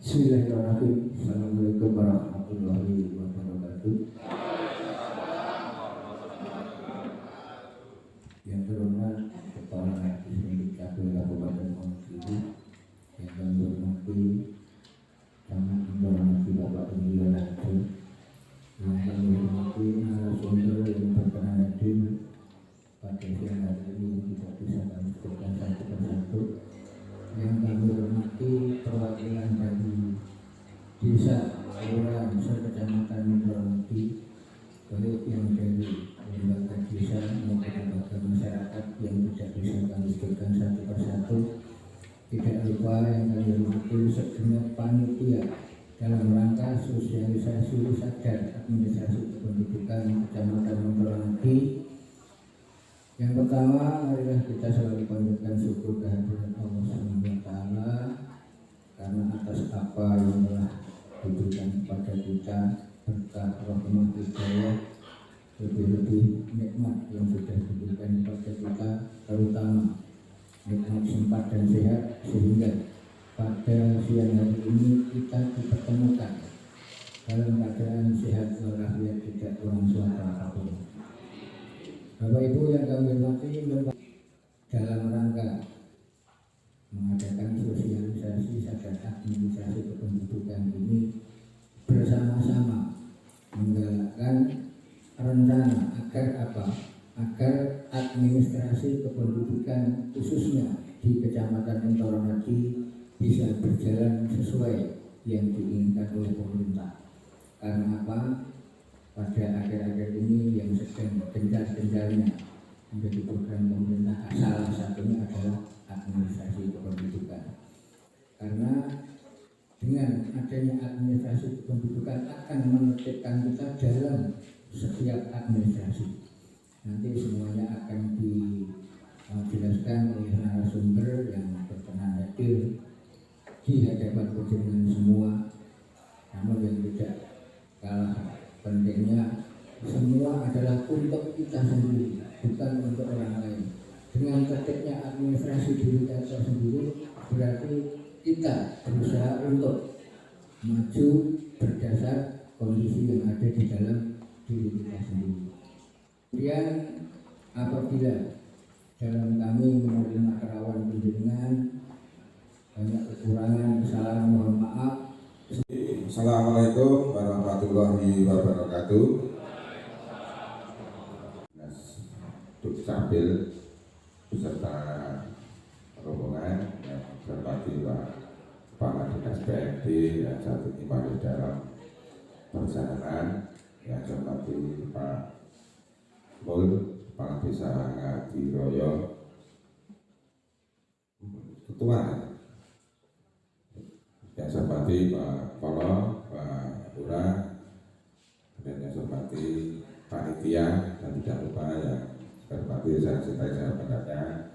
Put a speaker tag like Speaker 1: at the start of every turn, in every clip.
Speaker 1: Bismillahirrahmanirrahim. Assalamualaikum warahmatullahi wabarakatuh. Yang terhormat Kepala Dispendikcapil Kabupaten Wonogiri, yang kami hormati Camat Informasi Bapak Emilian Harjo, yang kami hormati narasumber yang berkenan hadir pada siang hari ini yang tidak bisa kami sebutkan satu persatu, yang kami hormati perwakilan dari desa, kelurahan, sekecamatan Wonogiri, baik yang dari lembaga desa maupun lembaga masyarakat yang tidak bisa kami sebutkan satu persatu. Tidak lupa yang kami hormati segenap panitia dalam rangka sosialisasi sadar administrasi kependudukan Kecamatan Wonogiri. Yang pertama, marilah kita selalu panjatkan syukur kehadiran Allah SWT karena atas apa yang telah diberikan kepada kita, berkah rahmat hidayah, lebih-lebih nikmat yang sudah diberikan kepada kita, terutama nikmat sempat dan sehat, sehingga pada siang hari ini kita dipertemukan dalam keadaan sehat walafiat, tidak kurang suatu apapun. Bapak Ibu yang kami hormati, dalam rangka mengadakan sosialisasi sadar administrasi kependudukan ini bersama-sama menggalakkan rencana agar apa? Agar administrasi kependudukan khususnya di Kecamatan Wonogiri bisa berjalan sesuai yang diinginkan oleh pemerintah. Karena apa? Pada akhir-akhir ini yang sedang gencar-gencarnya menjadi program pemerintah, salah satunya adalah administrasi kependudukan. Karena dengan adanya administrasi kependudukan akan menertibkan kita dalam setiap administrasi. Nanti semuanya akan dijelaskan oleh narasumber yang berkenan hadir di hadapan panjenengan semua. Namun yang tidak kalah pentingnya, semua adalah untuk kita sendiri, bukan untuk orang lain. Dengan tertibnya administrasi diri kita sendiri, berarti kita berusaha untuk maju berdasar kondisi yang ada di dalam diri kita sendiri. Kemudian apabila dalam kami menerima kerawan panjenengan banyak kekurangan, kesalahan, mohon maaf.
Speaker 2: Assalamualaikum warahmatullahi wabarakatuh. Dukcapil beserta rombongan yang berpati Pak Kepala Dinas PMD yang saat ini masih dalam perjalanan, yang saya hormati Pak Mul, Kepala Desa Ngadiroyo, Ketua, yang saya hormati Pak Polo, Pak Lurah, dan yang saya hormati panitia, dan tidak lupa yang saya hormati saya banggakan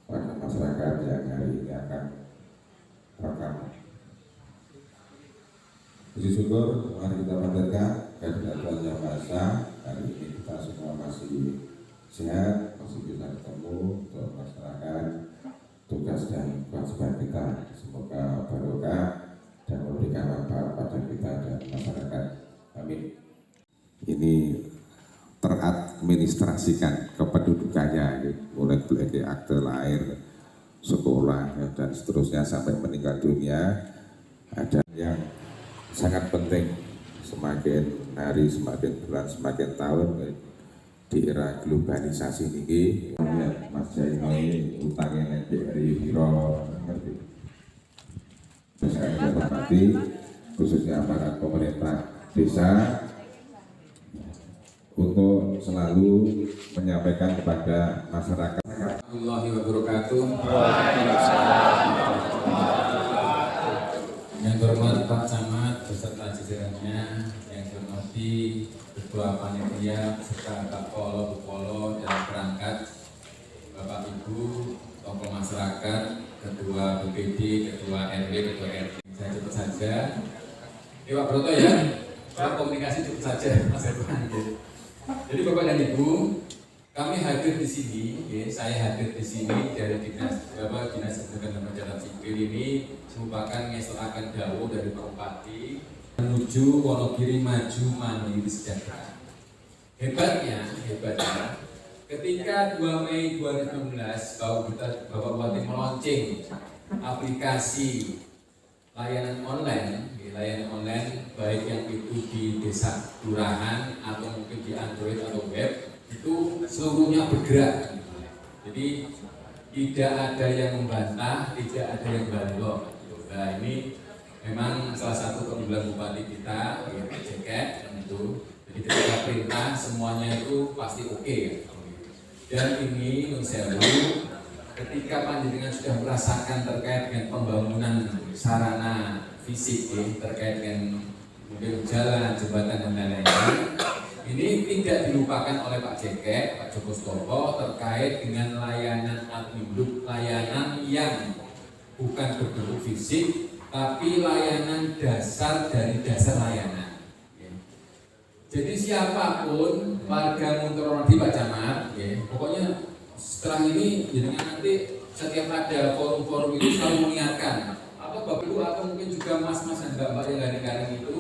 Speaker 2: warga masyarakat yang hari ini akan rekam. Puji syukur, mari kita panjatkan kehadirat Tuhan Yang Maha Esa. Hari ini kita semua masih sehat, masih bisa ketemu untuk melaksanakan tugas dan kewajiban kita. Semoga barokah dan memberikan manfaat pada kita dan masyarakat. Amin. Ini teradministrasikan kependudukannya, mulai dari akte lahir, sekolah, dan seterusnya sampai meninggal dunia. Ada yang sangat penting, semakin hari, semakin bulan, semakin tahun di era globalisasi ini. Mas Jai ini utangnya nanti dari Biro, saya hormati khususnya aparat pemerintah desa untuk selalu menyampaikan kepada masyarakat.
Speaker 3: Warahmatullahi wabarakatuh. Yang terhormat Pak Camat beserta jajarannya, yang dihormati Ketua Panitia serta Pak Polo, Bu Polo dan perangkat, Bapak Ibu, tokoh masyarakat, Ketua BPD, Ketua RW, Ketua RT. Saya cepet saja. Pak Broto ya, komunikasi cepet saja Mas Irfan. Jadi Bapak dan Ibu, kami hadir di sini, ya, saya hadir di sini dari dinas Pendidikan dan Pencatatan Sipil ini merupakan ngesoaken dawuh dari Pak Bupati menuju Wonogiri maju mandiri sejahtera. Hebatnya, ketika 2 Mei 2016 Bapak Bupati meluncing aplikasi layanan online baik yang itu di desa kelurahan atau mungkin di Android atau web, itu seluruhnya bergerak. Jadi tidak ada yang membantah, tidak ada yang bantu. Nah, ini memang salah satu keunggulan bupati kita, Pak Ceket, itu. Jadi ketika perintah semuanya itu pasti oke. Dan ini Nusewu, ketika panjenengan sudah merasakan terkait dengan pembangunan sarana fisik, terkait dengan mungkin jalan, jembatan dan lain-lain, ini tidak dilupakan oleh Pak Ceket, Pak Joko Stopo terkait dengan layanan adminuk, layanan yang bukan berbentuk fisik, tapi layanan dasar dari dasar layanan. Jadi siapapun warga Montoronadi Pak Camat, pokoknya setelah ini jenengan nanti setiap ada forum-forum itu selalu mengingatkan, atau Bapak Ibu atau mungkin juga mas-mas dan mbak-mbak yang garing-garing itu,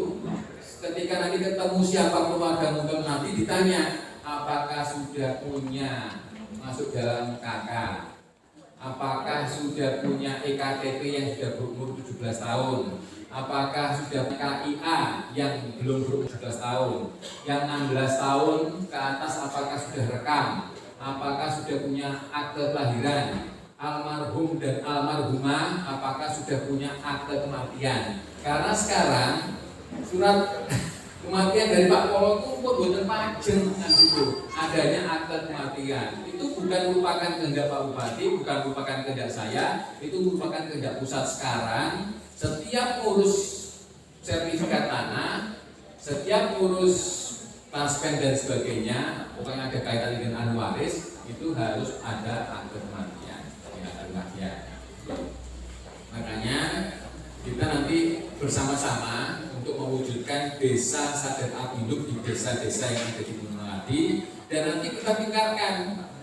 Speaker 3: ketika nanti ketemu siapapun warga Montoronadi ditanya apakah sudah punya masuk dalam KK, apakah sudah punya EKTP yang sudah berumur 17 tahun, apakah sudah KIA yang belum berumur 17 tahun, yang 16 tahun ke atas apakah sudah rekam, apakah sudah punya akte kelahiran, almarhum dan almarhumah apakah sudah punya akte kematian. Karena sekarang surat kematian dari Pak Polo itu bukan pajeng kan gitu. Adanya akte kematian itu bukan merupakan kehendak Pak Bupati, bukan merupakan kehendak saya, itu merupakan kehendak pusat. Sekarang setiap urus sertifikat tanah, setiap urus taspen dan sebagainya, pokoknya ada kaitan dengan ahli waris, itu harus ada akte kematian. Makanya kita nanti bersama-sama untuk mewujudkan desa sadar adminuk di desa-desa yang ada di Montoronadi, dan nanti kita tingkatkan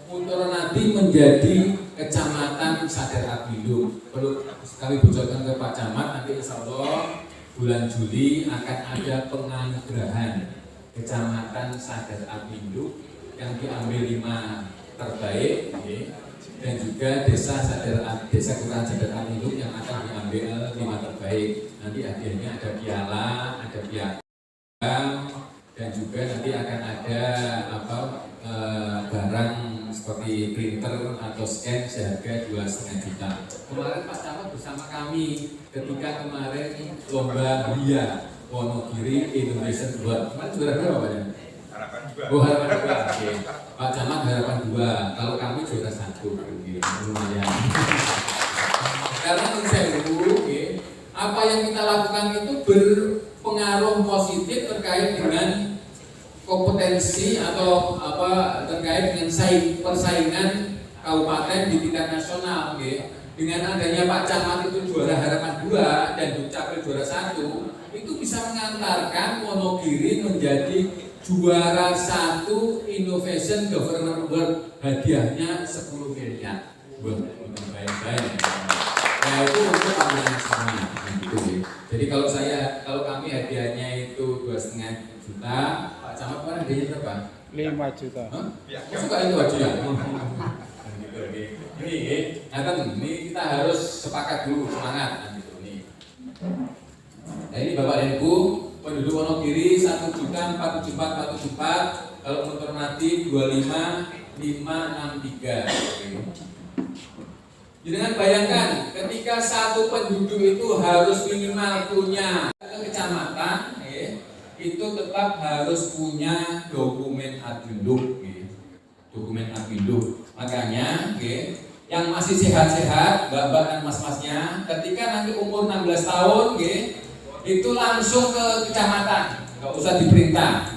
Speaker 3: Montoronadi menjadi kecamatan sadar adminuk. Perlu kami bocorkan ke Pak Camat, nanti insya Allah bulan Juli akan ada penganugerahan kecamatan sadar adminuk yang diambil 5 terbaik, dan juga desa kelurahan sadar adminuk yang akan diambil 5 terbaik. Nanti hadiahnya ada piala, ada piagam, dan juga nanti akan ada barang seperti printer atau scan seharga 2,5 juta. Kemarin Pak Camat bersama kami ketika kemarin lomba Ria Wonogiri Innovation Award. Kemarin juara berapa Pak?
Speaker 4: Harapan 2.
Speaker 3: Oh, harapan 2. Oke. Pak Camat harapan 2. Kalau kami juara 1. Lumayan. Karena Nusewu, apa yang kita lakukan itu berpengaruh positif terkait dengan kompetensi atau terkait dengan persaingan kabupaten di tingkat nasional. Dengan adanya Pak Camat itu juara harapan 2 dan Dukcapil juara 1, itu bisa mengantarkan Wonogiri menjadi juara 1 Innovation Government Award, hadiahnya 10 miliar. Baik-baik. Nah itu untuk pandangan semua. Jadi kalau kami hadiahnya itu 2,5 juta, Pak Camat kemarin hadiahnya berapa?
Speaker 5: 5 juta.
Speaker 3: Suka itu aja ya. Ini kita harus sepakat dulu, semangat. Nah ini Bapak dan Ibu, penduduk Wonogiri 1.474.474, kalau Montoronadi 25.563. Jangan bayangkan ketika satu penduduk itu harus minimal punya kecamatan, itu tetap harus punya dokumen adminuk. Makanya, yang masih sehat-sehat, mbak-mbak dan mas-masnya, ketika nanti umur 16 tahun, itu langsung ke kecamatan. Nggak usah diperintah,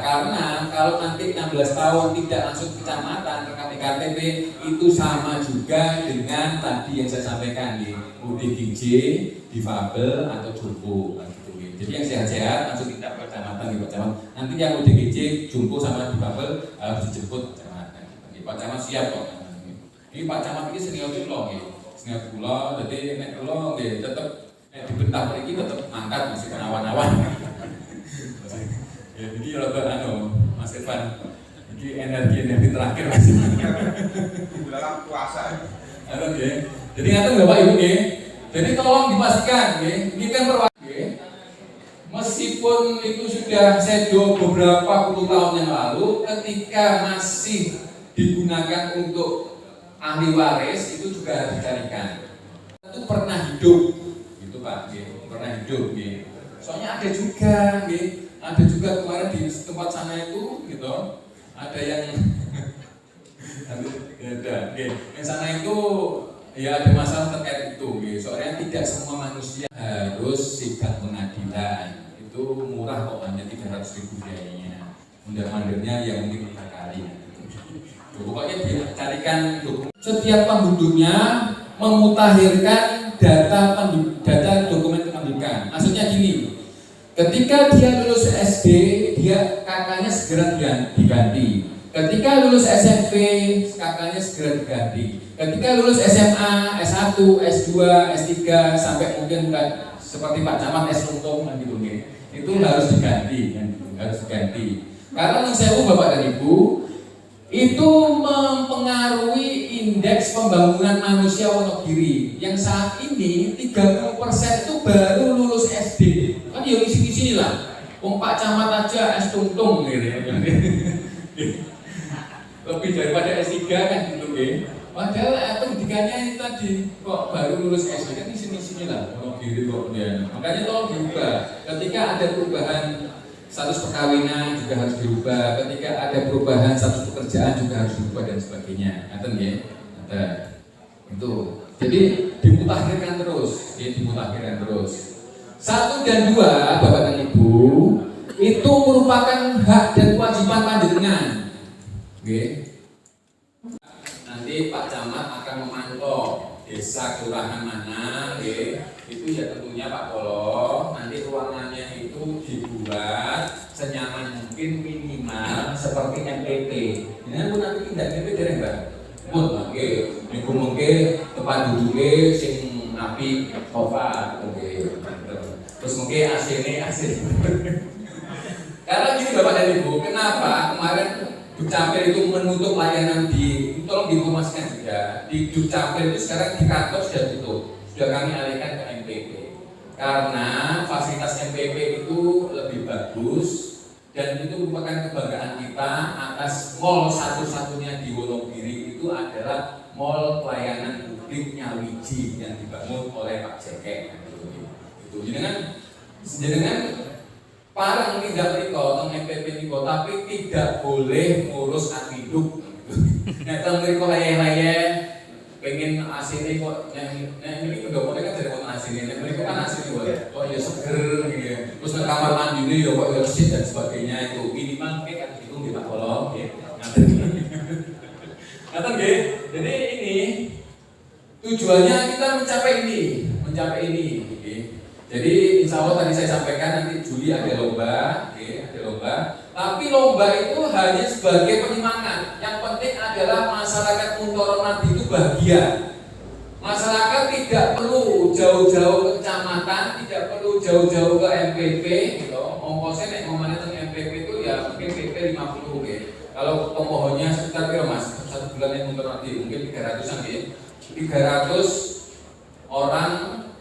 Speaker 3: karena kalau nanti 16 tahun tidak langsung ke kecamatan rekam KTP, itu sama juga dengan tadi yang saya sampaikan di ODGJ, difabel atau jumbo. Jadi yang sehat-sehat langsung kita ke kecamatan, Nanti yang ODGJ, jumbo sama difabel harus dijemput ke kecamatan. Pak Camat siap kok. Ini Pak Camat ini senior kula nggih. Senior kula, dadi nek kula nggih tetep dibentah mriki tetep mangkat masih awan-awan. Ya iki rada Mas Irfan. Iki energi terakhir Mas.
Speaker 2: dalam puasa.
Speaker 3: Nggih. Jadi ngaten Bapak Ibu nggih. Jadi tolong dipastikan nggih, ini kan perwakilan meskipun itu sudah sedo beberapa puluh tahun yang lalu, ketika masih digunakan untuk ahli waris itu juga harus dicarikan. Itu pernah hidup, gitu Pak, pernah hidup. Soalnya ada juga kemarin di tempat sana itu, gitu, ada yang yang sana itu ya ada masalah terkait itu. Soalnya tidak semua manusia harus sidang pengadilan. Itu murah kok, hanya 300.000 biayanya. Undang-undangnya yang mungkin 3 kali. Pokoknya dicarikan setiap penduduknya memutakhirkan data dokumen kependudukan. Maksudnya gini, ketika dia lulus SD, dia kakaknya segera diganti. Ketika lulus SMP, kakaknya segera diganti. Ketika lulus SMA, S1, S2, S3 sampai mungkin seperti Pak Camat S untung gitu, itu harus diganti, harus diganti. Karena menurut saya Bapak dan Ibu, itu mempengaruhi indeks pembangunan manusia Wonogiri yang saat ini 30% itu baru lulus SD. Kan ya isi-isi lah. Pak Camat aja S tuntung gitu. Lebih daripada S3 kan gitu ya. Padahal pendidikannya itu tadi kok baru lulus SD kan di sini lah Wonogiri kok dia. Makanya tolong diubah. Ketika ada perubahan status perkawinan juga harus dirubah. Ketika ada perubahan status pekerjaan juga harus dirubah dan sebagainya. Ngaten ya? Ada. Itu. Jadi dimutakhirkan terus, dimutakhirkan terus. 1 dan 2 Bapak dan Ibu itu merupakan hak dan kewajiban panjenengan. Nanti Pak Camat akan memantau desa kelurahan mana, itu ya tentunya Pak Polo. Nanti ruangannya itu dibuat senyaman mungkin, minimal seperti MPP. Ini pun nanti tidak MPP dereng Mbak. Pun niku mungkin tempat duduknya sing api sofa, terus mungkin AC. Karena gini Bapak dan Ibu, kenapa kemarin Dukcapil itu menutup layanan tolong diinformasikan juga, di Dukcapil itu sekarang di kantor sudah tutup, sudah kami alihkan ke MPP. Karena fasilitas MPP itu lebih bagus dan itu merupakan kebanggaan kita atas mall satu-satunya di Wonogiri itu adalah mall pelayanan publik Nyawiji yang dibangun oleh Pak Jekek. Itu jenengan parang tidak riko tentang MPP riko, tapi tidak boleh ngurus adminduk. Nek tentang riko laya-laya pengen asini kok yang ini pendoponya kan dari kota asini. Nek riko kan asini kok ya seger gitu. Terus ke kamar mandi ini ya kok bersih dan sebagainya itu minimal kan hitung di Pak Kolom ya. Ngaten nggih. Jadi ini tujuannya kita mencapai ini. Jadi insya Allah tadi saya sampaikan nanti Juli ada lomba, Tapi lomba itu hanya sebagai penyemangat. Yang penting adalah masyarakat Muntoromadi itu bahagia. Masyarakat tidak perlu jauh-jauh ke kecamatan, tidak perlu jauh-jauh ke MPP, gitu. Ongkosnya nek ngomongnya tentang MPP itu ya mungkin PP 50 ya. Kalau pemohonnya sekitar berapa Mas? 1 bulan yang Muntoromadi mungkin 300-an ya. 300 orang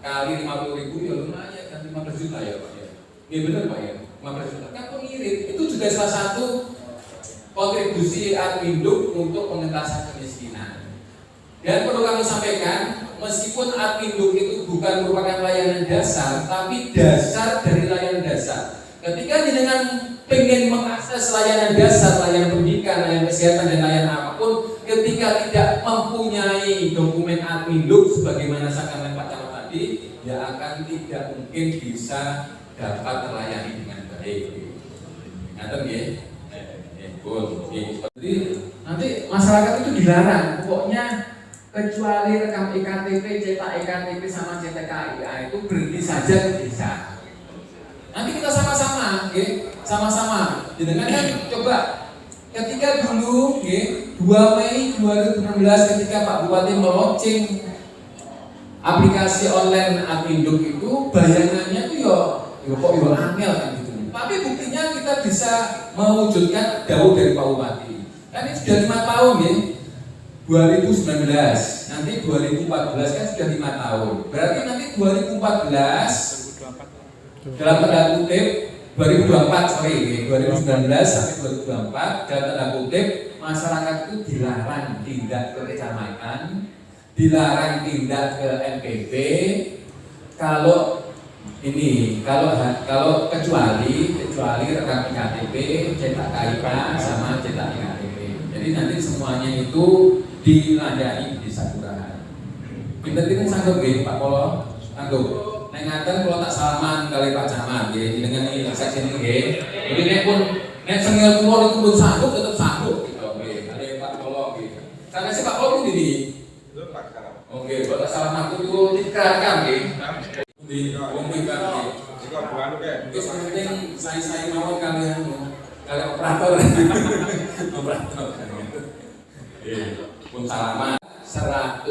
Speaker 3: kali 50.000 ya lumayan kan 15 juta ya Pak ya. Iya benar Pak ya, 15 juta. Kan pengirit itu juga salah satu kontribusi Adminduk untuk pengentasan kemiskinan. Dan perlu kami sampaikan, meskipun Adminduk itu bukan merupakan layanan dasar, tapi dasar dari layanan dasar. Ketika jenengan pengen mengakses layanan dasar, layanan pendidikan, layanan kesehatan dan layanan apapun, ketika tidak mempunyai dokumen Adminduk sebagaimana sampaikan Pak Camat tadi, ya akan tidak mungkin bisa dapat terlayani dengan baik. Ngaten nggih? Jadi nanti masyarakat itu dilarang, pokoknya kecuali rekam EKTP, cetak EKTP sama cetak KIA itu berhenti saja di desa. Nanti kita sama-sama, sama-sama. Jenengan kan coba ketika dulu, 2 Mei 2016 ketika Pak Bupati meluncing aplikasi online Adminduk itu, bayangannya itu kok angel kan gitu. Tapi buktinya kita bisa mewujudkan dawuh dari Pak Bupati. Kan ini sudah 5 tahun ya. 2019, nanti 2014 kan sudah 5 tahun. Berarti nanti 2014 dalam tanda kutip 2019 sampai 2024 dalam tanda kutip masyarakat itu dilarang tindak ke kecamatan, dilarang tindak ke NPB kalau kecuali rekam KTP, cetak KIK sama cetak KTP. Jadi nanti semuanya itu dilayani di satu kelurahan. Pinter-pinter sanggup nggih Pak Polo? Sanggup. Nek ngaten kula tak salaman kali Pak Camat nggih, dengan iki seksi nggih. Jadi nek sengel kula niku pun sanggup tetep sanggup gitu nggih. Kali Pak Polo nggih. Karena si Pak Polo ini. Oke, kalau salah aku itu dikerakam nggih. Di wong pikan nggih. Jika bukan oke. Terus penting saya mawon kalian operator. Operator. Pun salaman 100%.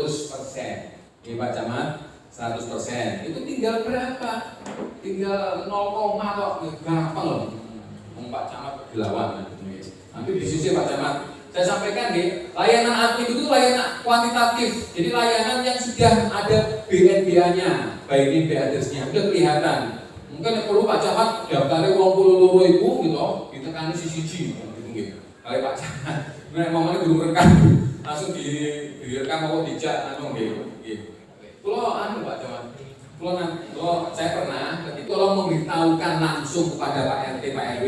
Speaker 3: Ini Pak Camat 100%. Itu tinggal berapa? Tinggal 0, kok gampang loh. Pak Camat dilawan. Nanti di sisi Pak Camat saya sampaikan nih, layanan admin itu layanan kuantitatif. Jadi layanan yang sudah ada BNBA-nya, baik ini BADES-nya, sudah kelihatan. Mungkin perlu Pak Camat daftarnya 82.000 gitu, ditekan sisi gitu. Kali Pak Camat, nah momennya belum rekam, langsung direkam mau dijak, gitu. Kalau Pak Camat, kalau saya pernah, ketika kalau memberitahukan langsung kepada Pak RT, Pak RW,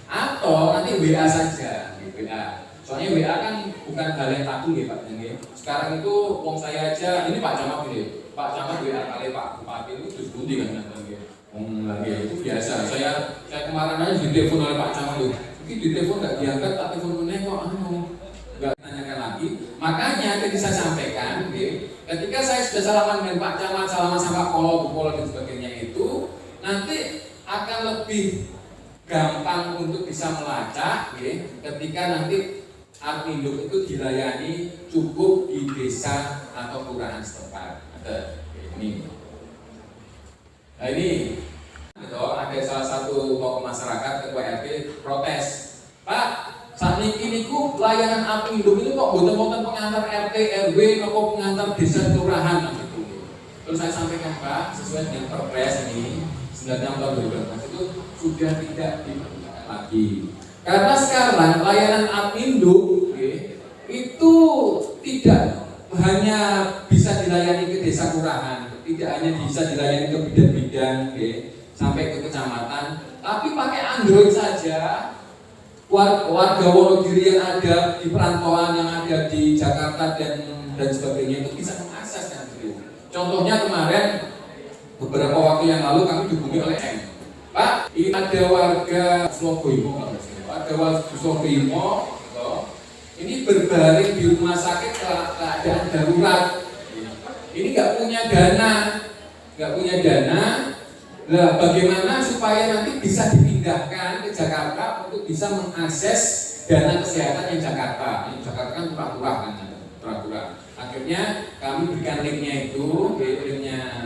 Speaker 3: atau nanti WA saja, WA. Soalnya WA kan bukan hal yang tabu ya Pak. Sekarang itu wong saya aja, ini Pak Camat ini, Pak Camat WA kali Pak Bupati itu terus budi kan lagi itu biasa. Saya kemarin aja ditelepon oleh Pak Camat itu. Ini ditelepon nggak diangkat, tak telepon kok nggak tanyakan lagi. Makanya ketika saya sampaikan, ketika saya sudah salaman dengan Pak Camat, salaman sama Polo, Bu Polo dan sebagainya itu, nanti akan lebih gampang untuk bisa melacak, ketika nanti Adminduk itu dilayani cukup di desa atau kelurahan setempat. Ini. Nah ini. Ada salah satu tokoh masyarakat ketua RT protes, Pak, saat ini layanan Adminduk itu kok boten-boten pengantar RT RW atau pengantar desa kelurahan gitu. Terus saya sampaikan Pak, sesuai dengan Perpres ini 9 tahun 2012 itu sudah tidak diperlukan lagi. Karena sekarang layanan Adminduk itu tidak hanya bisa dilayani ke desa kelurahan, tidak hanya bisa dilayani ke bidang-bidang sampai ke kecamatan, tapi pakai Android saja. Warga Wonogiri yang ada di perantauan, yang ada di Jakarta dan sebagainya itu bisa mengakses kan gitu. Contohnya kemarin beberapa waktu yang lalu kami dihubungi oleh Pak, ini ada warga Slogoimo, ini berbaring di rumah sakit keadaan darurat. Ini nggak punya dana. Nah, bagaimana supaya nanti bisa dipindahkan ke Jakarta untuk bisa mengakses dana kesehatan yang Jakarta? Yang Jakarta kan turah-turah kan, turah-turah. Akhirnya kami berikan linknya itu, linknya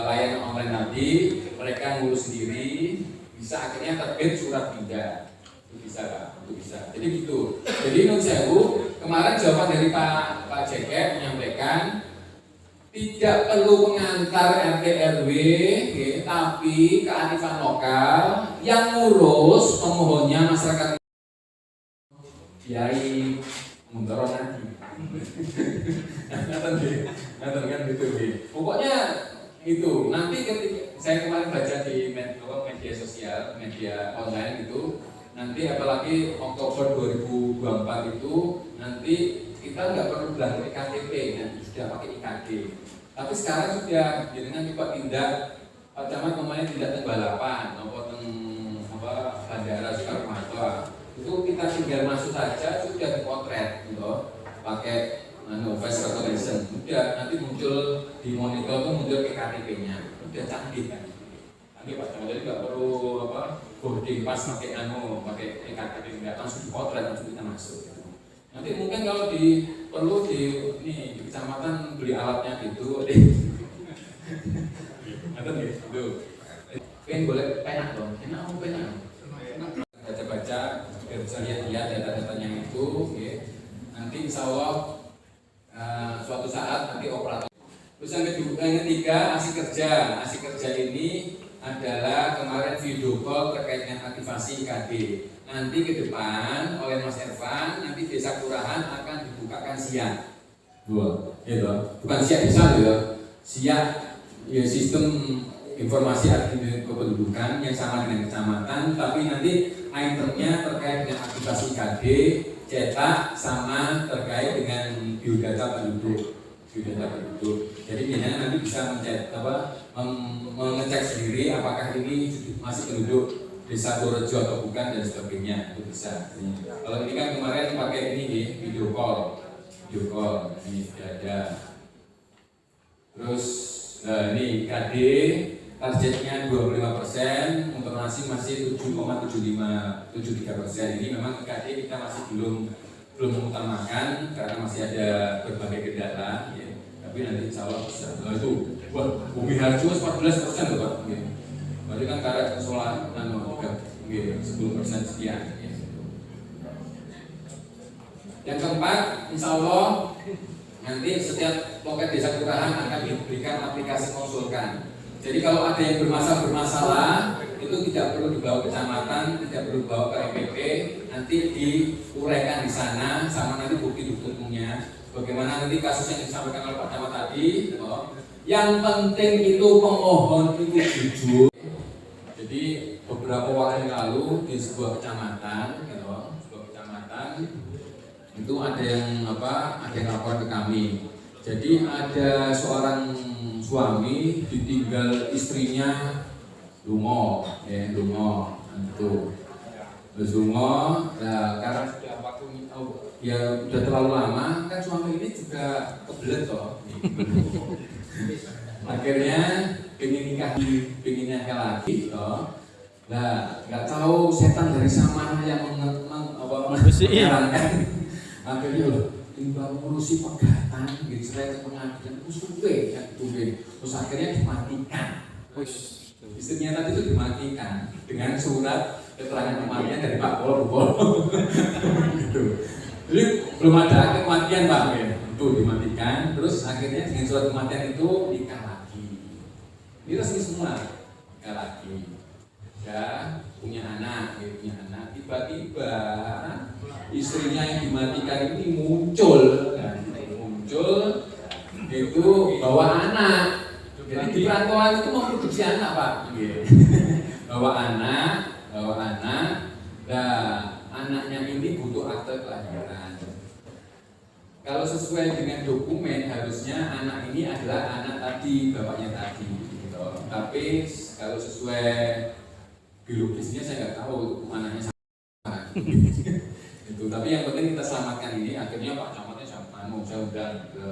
Speaker 3: layanan online tadi, mereka ngurus sendiri, bisa akhirnya terbit surat pindah. Itu bisa Pak, itu bisa. Jadi gitu. Jadi menurut saya kemarin jawaban dari Pak Jeket menyampaikan tidak perlu pengantar RT RW, tapi kearifan lokal yang ngurus pemohonnya masyarakat Kiai Mundoron nanti. Nonton kan gitu. Pokoknya itu nanti ketika saya kemarin baca di media sosial, media online itu, nanti apalagi Oktober 2024 itu nanti kita nggak perlu belanja KTP, nanti sudah pakai IKD. Tapi sekarang sudah dengan coba tindak Pak Camat kemarin tidak balapan, bandara Soekarno-Hatta. Itu kita tinggal masuk saja sudah dipotret, gitu, pakai face recognition. Sudah nanti muncul di monitor itu muncul KTP-nya, sudah canggih kan. Nanti Pak Camat jadi nggak perlu boarding pass pakai pakai jadi nggak langsung dipotret langsung kita masuk gitu. Nanti mungkin kalau perlu di kecamatan beli alatnya gitu. Ada gitu. Kan boleh pena dong, enak mau pena. Baca-baca, biar bisa lihat data-datanya itu. Okay. Nanti insya Allah suatu saat nanti operator. Terus yang ketiga asik kerja. Asik kerja ini adalah kemarin video call terkait dengan aktivasi IKD. Nanti ke depan oleh Mas Ervan, nanti desa kelurahan akan dibukakan siang. Bukan siang desa ya, siang ya sistem informasi kependudukan yang sama dengan kecamatan, tapi nanti itemnya terkait dengan aktivasi IKD, cetak, sama terkait dengan biodata penduduk. Jadi biasanya nanti bisa mengecek sendiri apakah ini masih penduduk desa Purworejo atau bukan dan sebagainya, itu bisa. Kalau ini kan kemarin pakai ini video call ini sudah ada. Terus ini KD targetnya 25%, untuk nasi masih 7,73%. Ini memang KD kita masih belum mengutamakan karena masih ada berbagai kendala, ya. Tapi nanti insya Allah bisa. Itu Bumi Harjo 14% loh Pak. Berarti kan karet solar 10% sekian. Ya. Yang keempat, insya Allah nanti setiap loket desa kelurahan akan diberikan aplikasi konsulkan. Jadi kalau ada yang bermasalah itu tidak perlu dibawa ke kecamatan, tidak perlu dibawa ke MPP, nanti diuraikan di sana sama nanti bukti-buktinya. Bagaimana nanti kasus yang disampaikan oleh Pak Camat tadi, yang penting itu pemohon itu jujur. Jadi beberapa waktu yang lalu di sebuah kecamatan, itu ada yang lapor ke kami. Jadi ada seorang suami ditinggal istrinya lungo, itu. Karena sudah waktu ya udah terlalu lama, kan suami ini juga kebelet toh. Akhirnya pengen nikah lagi toh. Nah, nggak tahu setan dari mana yang menyarankan. Akhirnya tinggal ngurusi pegatan, gitu, cerai ke pengadilan, terus akhirnya dimatikan. Istrinya tadi itu dimatikan dengan surat keterangan kematian dari Pak Polo. Gitu. Jadi belum ada kematian Pak, itu dimatikan. Terus akhirnya dengan surat kematian itu nikah lagi. Ini resmi semua, nikah lagi. Ya, punya anak. Tiba-tiba istrinya yang dimatikan ini muncul itu bawa anak. Jadi di perantauan itu memproduksi anak Pak. bawa anak. Nah, anaknya ini butuh akte kelahiran. Kalau sesuai dengan dokumen harusnya anak ini adalah anak tadi, bapaknya tadi. Gitu. Tapi kalau sesuai biologisnya saya nggak tahu anaknya sama. Itu. Tapi yang penting kita selamatkan ini. Akhirnya Pak Camatnya saya undang ke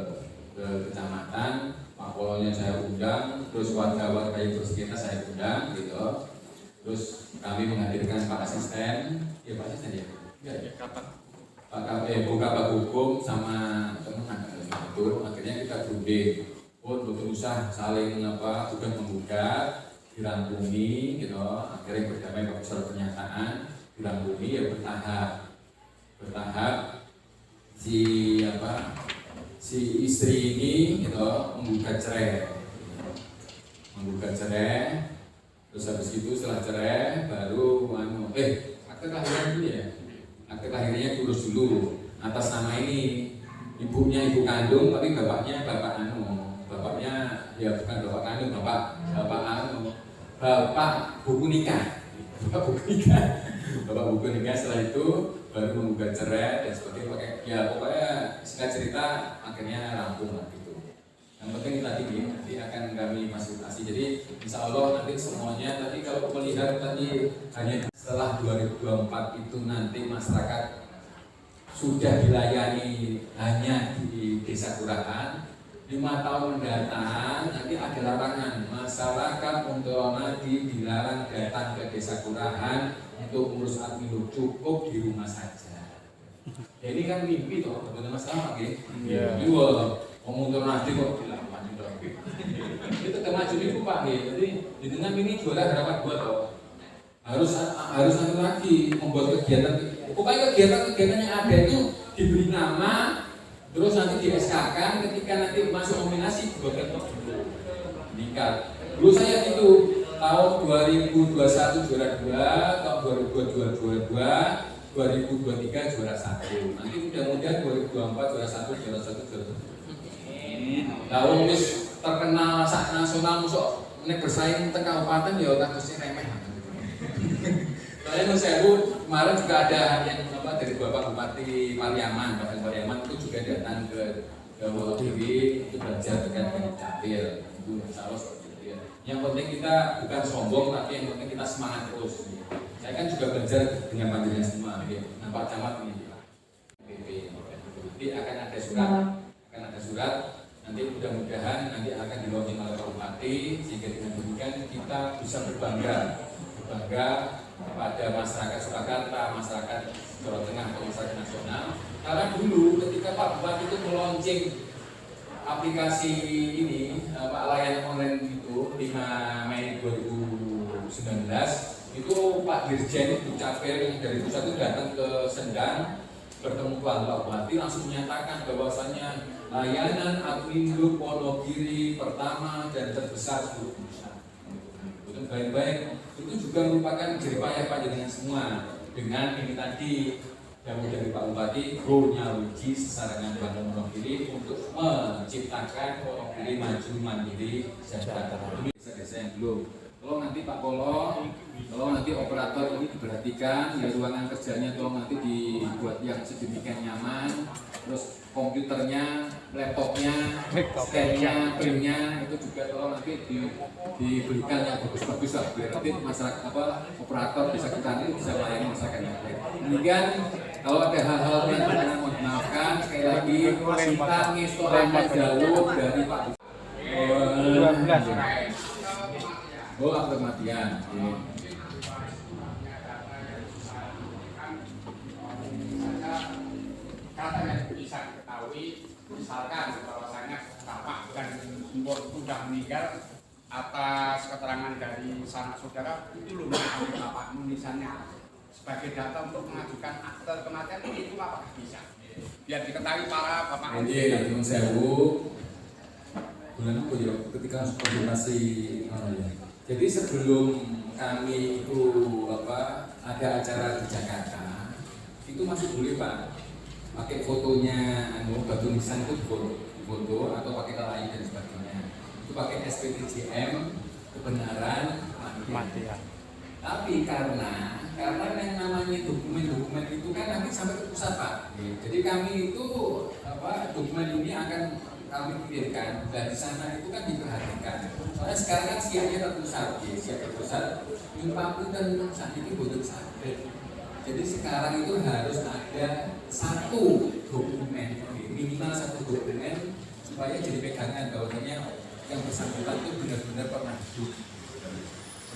Speaker 3: kecamatan, Pak Polonya saya undang, terus warga-warga yang bersekitar saya undang, gitu. Terus kami menghadirkan Pak Asisten, ya Pak Asisten ya, kapan? Pak Hukum sama teman itu. Akhirnya kita berunding, berusaha saling bukan menggugat, dirangkumi, gitu. Akhirnya berdamai pakai surat pernyataan, dirangkumi ya bertahap si istri ini gitu menggugat cerai, terus habis itu setelah cerai baru akte kelahiran dulu ya, akte kelahirannya diurus dulu atas nama ini, ibunya ibu kandung tapi bapaknya bapaknya ya bukan bapak kandung, bapak buku nikah. Bapak buku nikah. Setelah itu baru menggugat cerai dan sebagainya. Ya pokoknya singkat cerita akhirnya rampung lah gitu. Yang penting tadi nanti akan kami fasilitasi. Jadi insya Allah nanti semuanya tadi kalau melihat tadi hanya setelah 2024 itu nanti masyarakat sudah dilayani hanya di desa kelurahan. 5 tahun mendatang nanti ada larangan masyarakat Wontoromadi dilarang datang ke desa kelurahan untuk ngurus admin, cukup di rumah saja. Ya, ini kan mimpi toh, betul masalah Pak ya. Iya. Wontoromadi kok dilakukan itu. Itu kemajuan itu Pak ya. Jadi dengan ini juara harapan buat toh. Harus ada lagi membuat kegiatan. Pokoknya kegiatan yang ada itu diberi nama. Terus nanti di SK-kan ketika nanti masuk nominasi buat meningkat. Dulu saya itu tahun 2021 juara 2, tahun 2022 juara 2, 2023 juara 1. Nanti mudah-mudahan 2024 juara 1, juara 1, juara 1. Tahun wis terkenal sak nasional musok nek bersaing teng kabupaten ya kasusnya remeh. Soalnya saya kemarin juga ada yang dari Bapak Bupati Pariaman, Bapak Pariaman itu juga datang ke Wonogiri itu belajar terkait dengan capil, itu insya Allah seperti itu ya. Yang penting kita bukan sombong, tapi yang penting kita semangat terus. Saya kan juga belajar dengan panjenengan semua, Pak Camat ini, PP. Nanti akan ada surat, nanti mudah-mudahan nanti akan dilaunching oleh Pak Bupati, sehingga dengan demikian kita bisa berbangga kepada masyarakat Surakarta, masyarakat Jawa Tengah, atau masyarakat nasional. Karena dulu ketika Pak Bupati itu meluncing aplikasi ini, layanan online itu 5 Mei 2019, itu Pak Dirjen Dukcapil yang dari pusat itu datang ke Sendang bertemu Pak Bupati, langsung menyatakan bahwasannya layanan Admin Wonogiri pertama dan terbesar seluruh Indonesia. Baik-baik, itu juga merupakan jeripayah panjenengan semua dengan ini tadi yang dari Pak Bupati go-nya uji sesarangan Bangun Wonogiri untuk menciptakan Wonogiri maju mandiri sejahtera. Ini desa-desa yang belum. Tolong nanti Pak Kolong, tolong nanti operator ini diperhatikan, ya ruangan kerjanya tolong nanti dibuat yang sedemikian nyaman, terus komputernya, laptopnya, scan-nya, print-nya itu juga tolong nanti diberikan yang bagus-bagus lah biar nanti masyarakat operator bisa kita nanti bisa melayani masyarakat yang baik. Kemudian kalau ada hal-hal yang tidak mohon maafkan, sekali lagi kita ngestorakan jauh dari Pak. 12. Oh, kematian.
Speaker 4: Kata yang bisa diketahui, misalkan bahwasanya Bapak dan Mbok sudah meninggal atas keterangan dari sanak saudara itu lumayan Bapak menulisannya sebagai data untuk mengajukan akte kematian itu apakah bisa? Biar diketahui para Bapak.
Speaker 3: Jadi, Nyuwun sewu, bulan aku ya ketika konfirmasi jadi sebelum kami itu ada acara di Jakarta itu masih boleh Pak pakai fotonya batu nisan itu foto atau pakai lain dan sebagainya itu pakai SPTJM kebenaran kematian. Tapi karena yang namanya dokumen itu kan nanti sampai ke pusat Pak. Jadi kami itu dokumen ini akan kami kirimkan dan di sana itu kan diperhatikan. Soalnya sekarang kan siapnya terpusat, nyumpaku dan saat ini butuh sadar. Jadi sekarang itu harus ada satu dokumen, minimal satu dokumen supaya jadi pegangan bahwasanya yang bersangkutan itu benar-benar pernah hidup.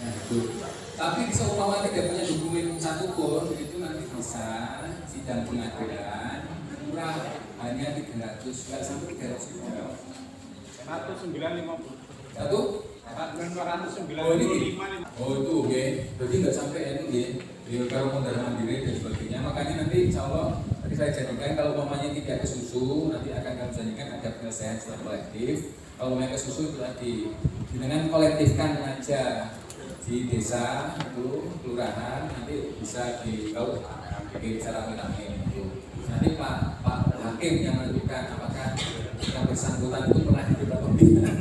Speaker 3: Nah itu. Tapi seumpama tidak punya dokumen satu pun itu nanti bisa sidang pengadilan murah. Hanya 300, nggak sampai 300 ribu.
Speaker 4: 1950.
Speaker 3: Satu?
Speaker 4: 295.
Speaker 3: Oh itu oke. Jadi nggak sampai ini ya. Kalau modal mandiri dan sebagainya. Makanya nanti insya Allah tadi saya janjikan kalau umpamanya tidak kesusu nanti akan kami janjikan ada penyelesaian secara kolektif. Kalau mau kesusu itu tadi dengan kolektifkan aja di desa itu kelurahan nanti bisa kalau bicara rame-rame itu. Nanti Pak Hakim yang menentukan apakah yang bersangkutan itu pernah hidup atau tidak.